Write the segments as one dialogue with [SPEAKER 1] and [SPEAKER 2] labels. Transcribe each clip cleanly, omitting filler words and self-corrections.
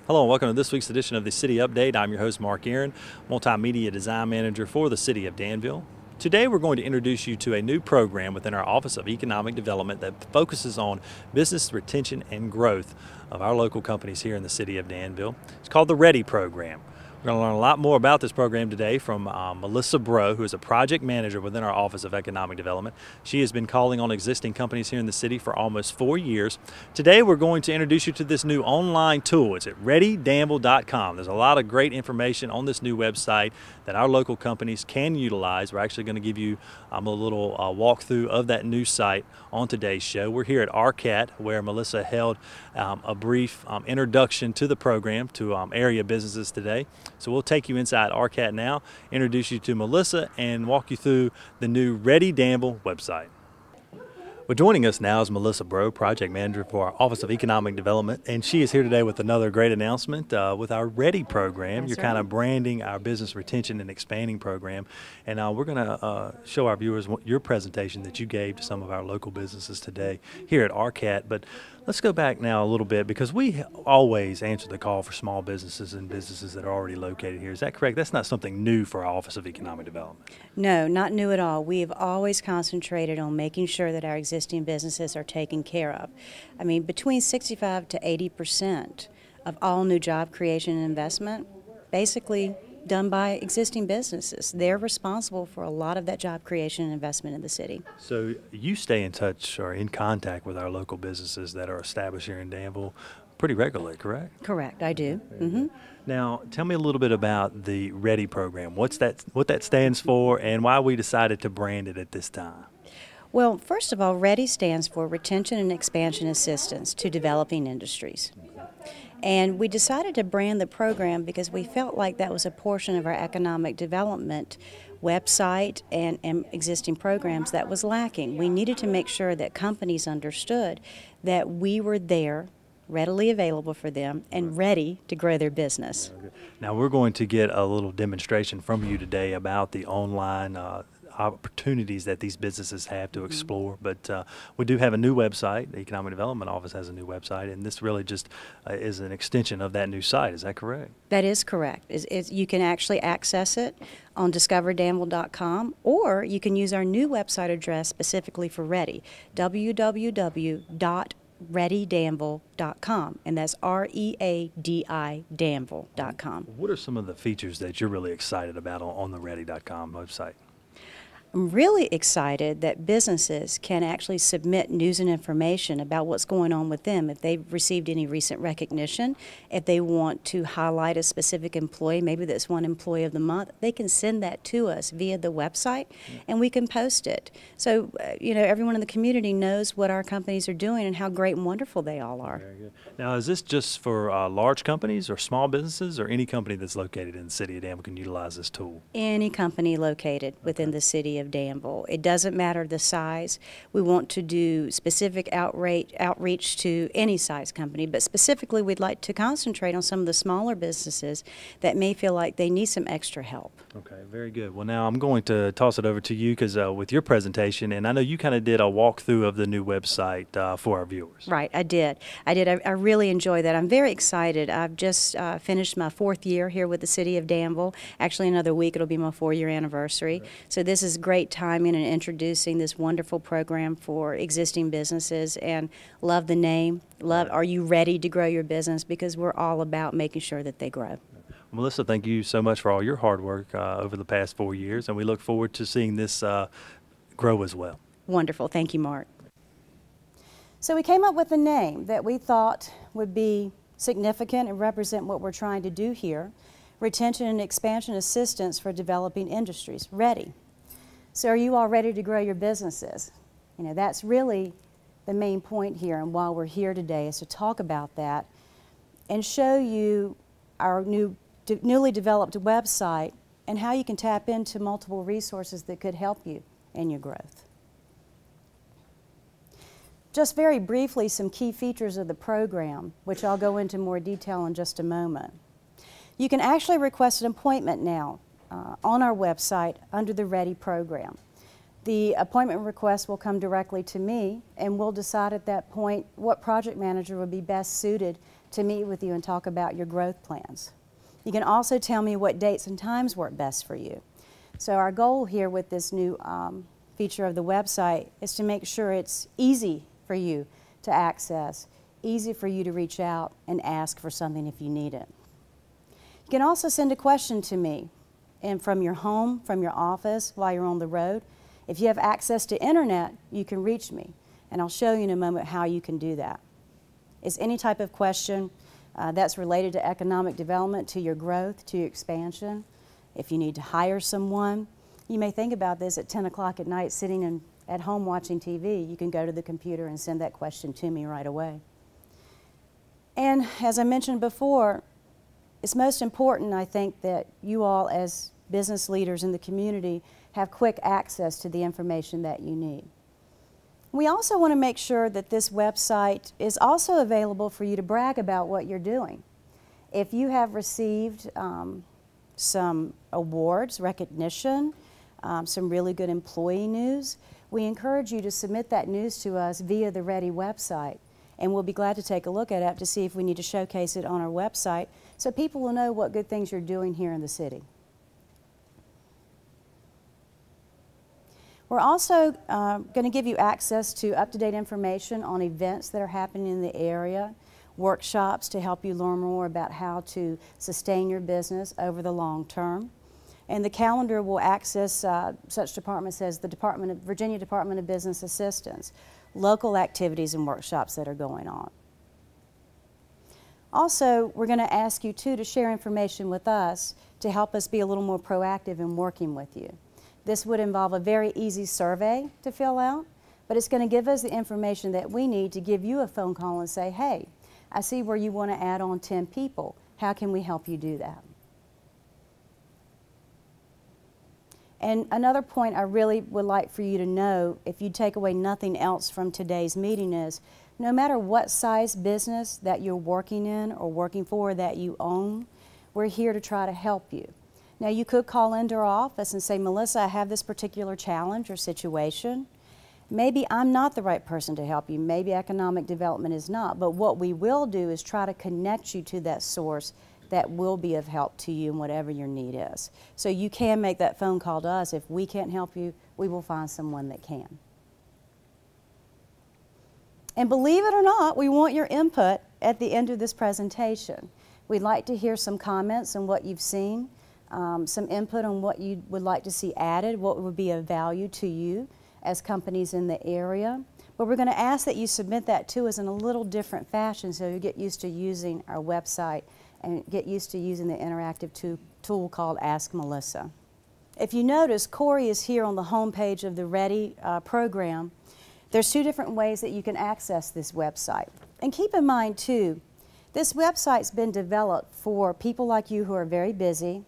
[SPEAKER 1] Hello and welcome to this week's edition of the City Update. I'm your host, Mark Aaron, Multimedia Design Manager for the City of Danville. Today we're going to introduce you to a new program within our Office of Economic Development that focuses on business retention and growth of our local companies here in the City of Danville. It's called the READI Program. We're going to learn a lot more about this program today from Melissa Bro, who is a project manager within our Office of Economic Development. She has been calling on existing companies here in the city for almost 4 years. Today we're going to introduce you to this new online tool. It's at READIDanville.com. There's a lot of great information on this new website that our local companies can utilize. We're actually going to give you a little walkthrough of that new site on today's show. We're here at RCAT, where Melissa held a brief introduction to the program to area businesses today. So we'll take you inside RCAT now, introduce you to Melissa, and walk you through the new READI Danville website. Well, joining us now is Melissa Bro, Project Manager for our Office of Economic Development, and she is here today with another great announcement with our READI program.
[SPEAKER 2] That's
[SPEAKER 1] You're
[SPEAKER 2] right.
[SPEAKER 1] kind of branding our business retention and expanding program, and we're going to show our viewers your presentation that you gave to some of our local businesses today here at RCAT. But let's go back now a little bit, because we always answer the call for small businesses and businesses that are already located here. Is that correct? That's not something new for our Office of Economic Development.
[SPEAKER 2] No, not new at all. We have always concentrated on making sure that our existing businesses are taken care of. I mean, between 65 to 80% of all new job creation and investment basically done by existing businesses. They're responsible for a lot of that job creation and investment in the city.
[SPEAKER 1] So you stay in touch or in contact with our local businesses that are established here in Danville pretty regularly, correct?
[SPEAKER 2] Correct, I do.
[SPEAKER 1] Now, tell me a little bit about the READI program. What that stands for, and why we decided to brand it at this time.
[SPEAKER 2] Well, first of all, READI stands for Retention and Expansion Assistance to Developing Industries. And we decided to brand the program because we felt like that was a portion of our economic development website and existing programs that was lacking. We needed to make sure that companies understood that we were there, readily available for them, and ready to grow their business.
[SPEAKER 1] Now, we're going to get a little demonstration from you today about the online opportunities that these businesses have to explore, but we do have a new website. The Economic Development Office has a new website, and this really just is an extension of that new site. Is that correct?
[SPEAKER 2] That is correct. You can actually access it on discoverdanville.com, or you can use our new website address specifically for READI, www.readidanville.com, and that's READI Danville.com.
[SPEAKER 1] What are some of the features that you're really excited about on the READI.com website?
[SPEAKER 2] I'm really excited that businesses can actually submit news and information about what's going on with them. If they've received any recent recognition, if they want to highlight a specific employee, maybe that's one employee of the month, they can send that to us via the website, and we can post it. So, everyone in the community knows what our companies are doing and how great and wonderful they all are.
[SPEAKER 1] Very good. Now, is this just for large companies or small businesses, or any company that's located in the City of Danville can utilize this tool?
[SPEAKER 2] Any company located within the City of Danville. It doesn't matter the size. We want to do specific outreach to any size company, but specifically we'd like to concentrate on some of the smaller businesses that may feel like they need some extra help.
[SPEAKER 1] Okay, very good. Well, now I'm going to toss it over to you, because with your presentation, and I know you kind of did a walkthrough of the new website for our viewers.
[SPEAKER 2] Right, I did. I really enjoy that. I'm very excited. I've just finished my 4th year here with the City of Danville. Actually, another week it'll be my 4-year anniversary. Right. So this is great timing in introducing this wonderful program for existing businesses, and love the name. Are you ready to grow your business? Because we're all about making sure that they grow.
[SPEAKER 1] Melissa, thank you so much for all your hard work over the past 4 years, and we look forward to seeing this grow as well.
[SPEAKER 2] Wonderful. Thank you, Mark. So we came up with a name that we thought would be significant and represent what we're trying to do here: Retention and Expansion Assistance for Developing Industries, READI. So are you all ready to grow your businesses? That's really the main point here, and while we're here today is to talk about that and show you our newly developed website and how you can tap into multiple resources that could help you in your growth. Just very briefly, some key features of the program, which I'll go into more detail in just a moment. You can actually request an appointment now on our website under the READI program. The appointment request will come directly to me, and we'll decide at that point what project manager would be best suited to meet with you and talk about your growth plans. You can also tell me what dates and times work best for you. So our goal here with this new feature of the website is to make sure it's easy for you to access, easy for you to reach out and ask for something if you need it. You can also send a question to me and from your home, from your office, while you're on the road. If you have access to internet, you can reach me, and I'll show you in a moment how you can do that. It's any type of question that's related to economic development, to your growth, to your expansion. If you need to hire someone, you may think about this at 10 o'clock at night sitting at home watching TV. You can go to the computer and send that question to me right away. And as I mentioned before, it's most important, I think, that you all as business leaders in the community have quick access to the information that you need. We also want to make sure that this website is also available for you to brag about what you're doing. If you have received some awards, recognition, some really good employee news, we encourage you to submit that news to us via the READI website, and we'll be glad to take a look at it to see if we need to showcase it on our website so people will know what good things you're doing here in the city. We're also going to give you access to up-to-date information on events that are happening in the area, workshops to help you learn more about how to sustain your business over the long term. And the calendar will access such departments as the Virginia Department of Business Assistance, local activities and workshops that are going on. Also, we're going to ask you too to share information with us to help us be a little more proactive in working with you. This would involve a very easy survey to fill out, but it's going to give us the information that we need to give you a phone call and say, hey, I see where you want to add on 10 people. How can we help you do that? And another point I really would like for you to know, if you take away nothing else from today's meeting, is no matter what size business that you're working in or working for that you own, we're here to try to help you. Now, you could call into our office and say, Melissa, I have this particular challenge or situation. Maybe I'm not the right person to help you. Maybe economic development is not. But what we will do is try to connect you to that source that will be of help to you in whatever your need is. So you can make that phone call to us. If we can't help you, we will find someone that can. And believe it or not, we want your input at the end of this presentation. We'd like to hear some comments on what you've seen. Some input on what you would like to see added, what would be of value to you as companies in the area. But we're going to ask that you submit that to us in a little different fashion so you get used to using our website and get used to using the interactive tool called Ask Melissa. If you notice, Corey is here on the home page of the READI program. There's two different ways that you can access this website. And keep in mind too, this website's been developed for people like you who are very busy.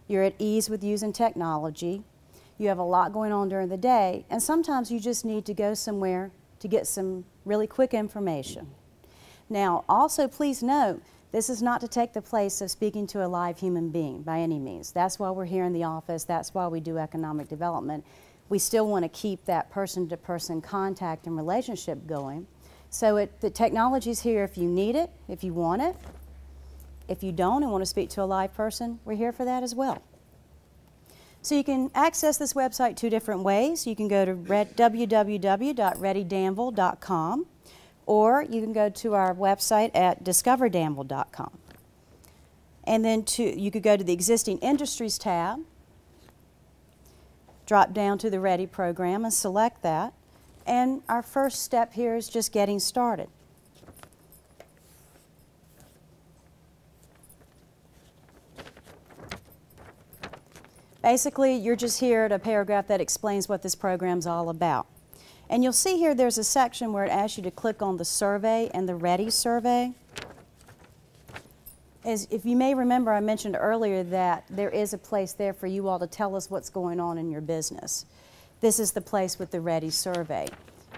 [SPEAKER 2] You're at ease with using technology. You have a lot going on during the day, and sometimes you just need to go somewhere to get some really quick information. Now, also please note, this is not to take the place of speaking to a live human being by any means. That's why we're here in the office. That's why we do economic development. We still want to keep that person-to-person contact and relationship going. So the technology's here if you need it, if you want it. If you don't and want to speak to a live person, we're here for that as well. So you can access this website two different ways. You can go to www.readidanville.com, or you can go to our website at discoverdanville.com. And then you could go to the existing industries tab, drop down to the READI program and select that. And our first step here is just getting started. Basically, you're just here at a paragraph that explains what this program's all about. And you'll see here there's a section where it asks you to click on the survey and the READI survey. If you may remember, I mentioned earlier that there is a place there for you all to tell us what's going on in your business. This is the place with the READI survey.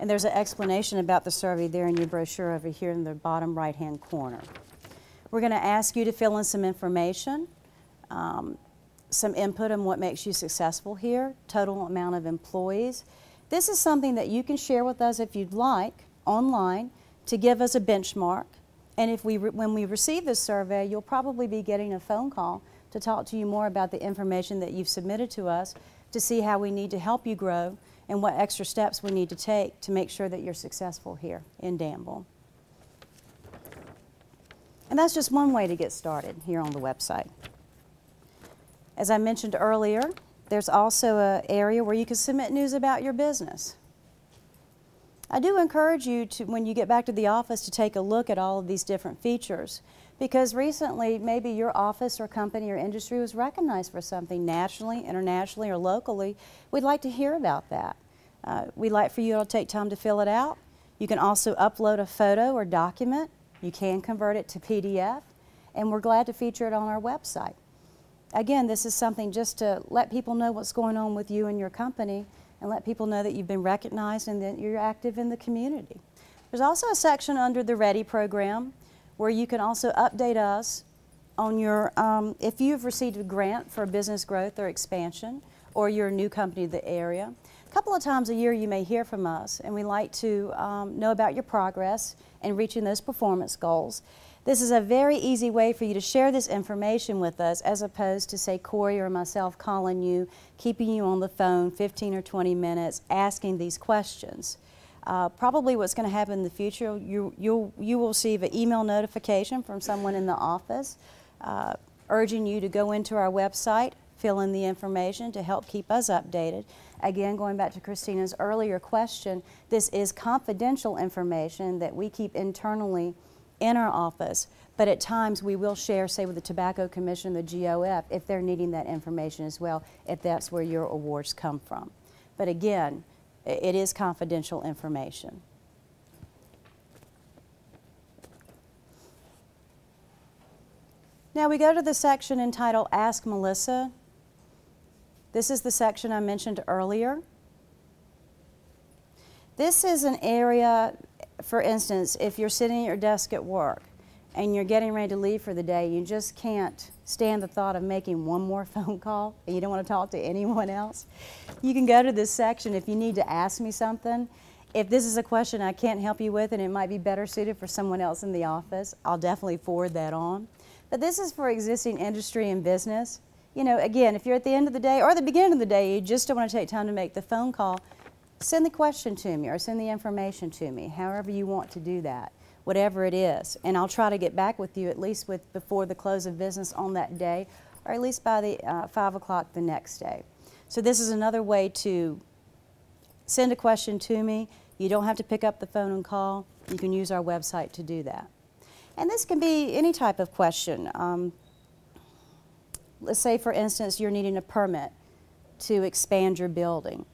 [SPEAKER 2] And there's an explanation about the survey there in your brochure over here in the bottom right-hand corner. We're going to ask you to fill in some information. Some input on what makes you successful here, total amount of employees. This is something that you can share with us if you'd like online to give us a benchmark And when we receive this survey, you'll probably be getting a phone call to talk to you more about the information that you've submitted to us to see how we need to help you grow and what extra steps we need to take to make sure that you're successful here in Danville. And that's just one way to get started here on the website. As I mentioned earlier, there's also an area where you can submit news about your business. I do encourage you to, when you get back to the office, to take a look at all of these different features, because recently maybe your office or company or industry was recognized for something nationally, internationally, or locally. We'd like to hear about that. We'd like for you to take time to fill it out. You can also upload a photo or document. You can convert it to PDF, and we're glad to feature it on our website. Again, this is something just to let people know what's going on with you and your company, and let people know that you've been recognized and that you're active in the community. There's also a section under the READI program where you can also update us on your, if you've received a grant for business growth or expansion, or you're a new company to the area. A couple of times a year you may hear from us, and we like to know about your progress in reaching those performance goals. This is a very easy way for you to share this information with us, as opposed to, say, Corey or myself calling you, keeping you on the phone 15 or 20 minutes, asking these questions. Probably what's going to happen in the future, you will receive an email notification from someone in the office urging you to go into our website, fill in the information to help keep us updated. Again, going back to Christina's earlier question, this is confidential information that we keep internally in our office, but at times we will share, say, with the Tobacco Commission, the GOF, if they're needing that information as well, if that's where your awards come from. But again, it is confidential information. Now we go to the section entitled Ask Melissa. This is the section I mentioned earlier. This is an area, for instance, if you're sitting at your desk at work and you're getting ready to leave for the day, you just can't stand the thought of making one more phone call and you don't want to talk to anyone else, you can go to this section if you need to ask me something. If this is a question I can't help you with and it might be better suited for someone else in the office, I'll definitely forward that on. But this is for existing industry and business. You know, again, if you're at the end of the day or the beginning of the day, you just don't want to take time to make the phone call, send the question to me or send the information to me, however you want to do that, whatever it is. And I'll try to get back with you at least before the close of business on that day, or at least by the 5 o'clock the next day. So this is another way to send a question to me. You don't have to pick up the phone and call. You can use our website to do that. And this can be any type of question. Let's say, for instance, you're needing a permit to expand your building.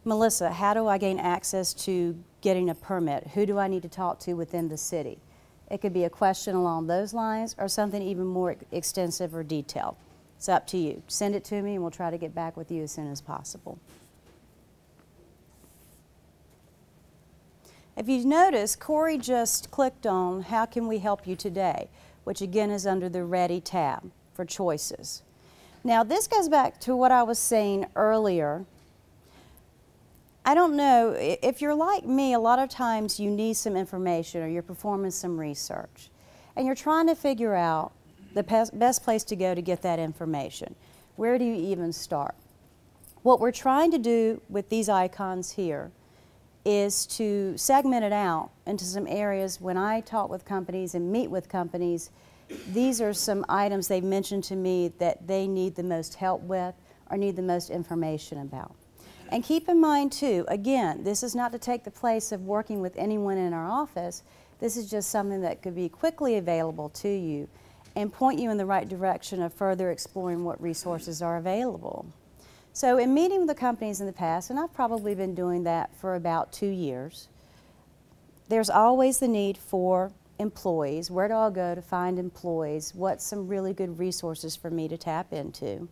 [SPEAKER 2] Melissa, how do I gain access to getting a permit? Who do I need to talk to within the city? It could be a question along those lines or something even more extensive or detailed. It's up to you. Send it to me and we'll try to get back with you as soon as possible. If you notice, Corey just clicked on How Can We Help You Today, which again is under the READI tab for choices. Now this goes back to what I was saying earlier. I don't know, if you're like me, a lot of times you need some information or you're performing some research and you're trying to figure out the best place to go to get that information. Where do you even start? What we're trying to do with these icons here is to segment it out into some areas. When I talk with companies and meet with companies, these are some items they've mentioned to me that they need the most help with or need the most information about. And keep in mind too, again, this is not to take the place of working with anyone in our office. This is just something that could be quickly available to you and point you in the right direction of further exploring what resources are available. So in meeting with the companies in the past, and I've probably been doing that for about 2 years, there's always the need for employees. Where do I go to find employees? What's some really good resources for me to tap into?